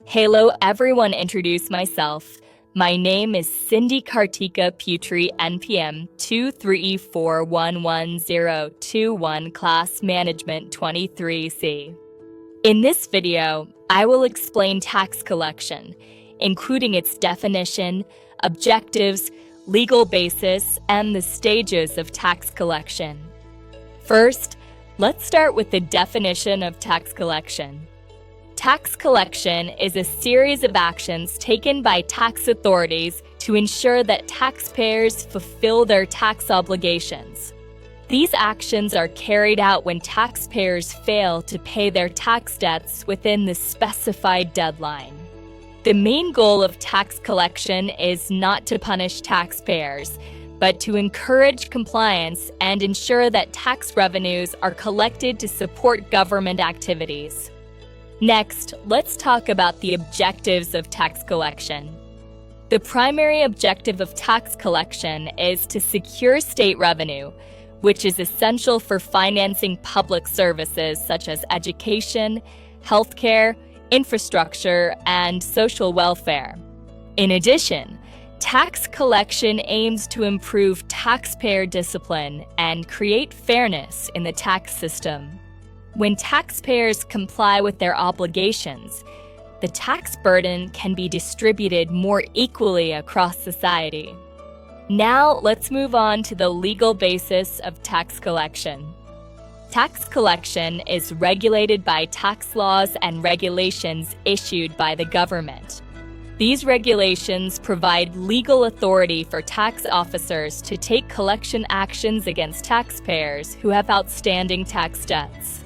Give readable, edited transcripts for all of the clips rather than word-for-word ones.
Hello everyone, introduce myself. My name is Cindy Kartika Putri, NPM 234111021, Class Management 23C. In this video, I will explain tax collection, including its definition, objectives, legal basis, and the stages of tax collection. First, let's start with the definition of tax collection. Tax collection is a series of actions taken by tax authorities to ensure that taxpayers fulfill their tax obligations. These actions are carried out when taxpayers fail to pay their tax debts within the specified deadline. The main goal of tax collection is not to punish taxpayers, but to encourage compliance and ensure that tax revenues are collected to support government activities. Next, let's talk about the objectives of tax collection. The primary objective of tax collection is to secure state revenue, which is essential for financing public services such as education, healthcare, infrastructure, and social welfare. In addition, tax collection aims to improve taxpayer discipline and create fairness in the tax system. When taxpayers comply with their obligations, the tax burden can be distributed more equally across society. Now, let's move on to the legal basis of tax collection. Tax collection is regulated by tax laws and regulations issued by the government. These regulations provide legal authority for tax officers to take collection actions against taxpayers who have outstanding tax debts.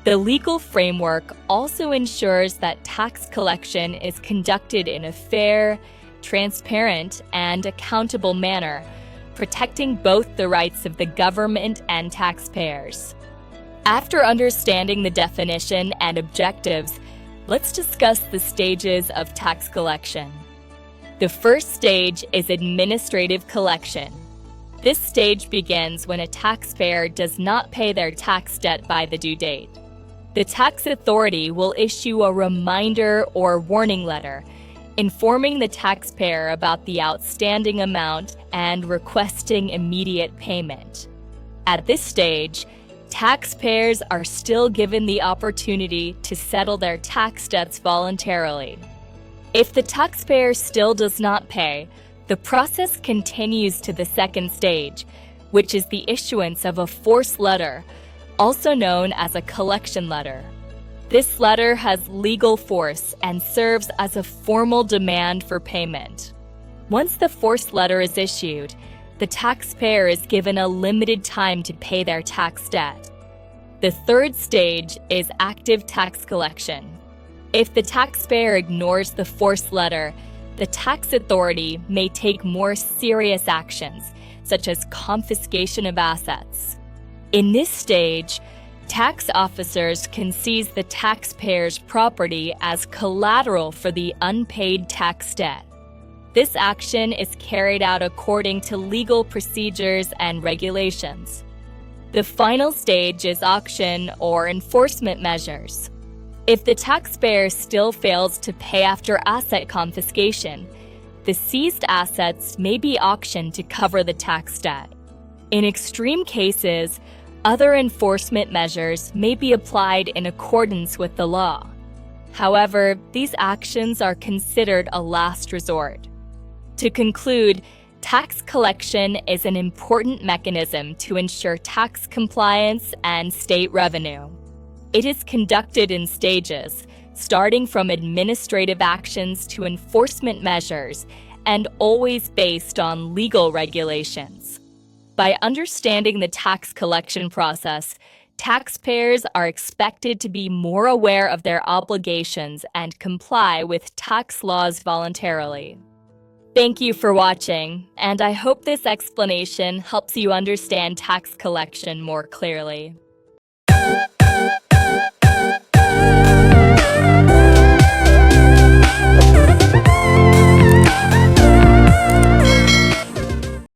The legal framework also ensures that tax collection is conducted in a fair, transparent, and accountable manner, protecting both the rights of the government and taxpayers. After understanding the definition and objectives, let's discuss the stages of tax collection. The first stage is administrative collection. This stage begins when a taxpayer does not pay their tax debt by the due date. The tax authority will issue a reminder or warning letter, informing the taxpayer about the outstanding amount and requesting immediate payment. At this stage, taxpayers are still given the opportunity to settle their tax debts voluntarily. If the taxpayer still does not pay, the process continues to the second stage, which is the issuance of a force letter, also known as a collection letter. This letter has legal force and serves as a formal demand for payment. Once the force letter is issued, the taxpayer is given a limited time to pay their tax debt. The third stage is active tax collection. If the taxpayer ignores the force letter, the tax authority may take more serious actions, such as confiscation of assets. In this stage, tax officers can seize the taxpayer's property as collateral for the unpaid tax debt. This action is carried out according to legal procedures and regulations. The final stage is auction or enforcement measures. If the taxpayer still fails to pay after asset confiscation, the seized assets may be auctioned to cover the tax debt. In extreme cases, other enforcement measures may be applied in accordance with the law. However, these actions are considered a last resort. To conclude, tax collection is an important mechanism to ensure tax compliance and state revenue. It is conducted in stages, starting from administrative actions to enforcement measures, and always based on legal regulations. By understanding the tax collection process, taxpayers are expected to be more aware of their obligations and comply with tax laws voluntarily. Thank you for watching, and I hope this explanation helps you understand tax collection more clearly.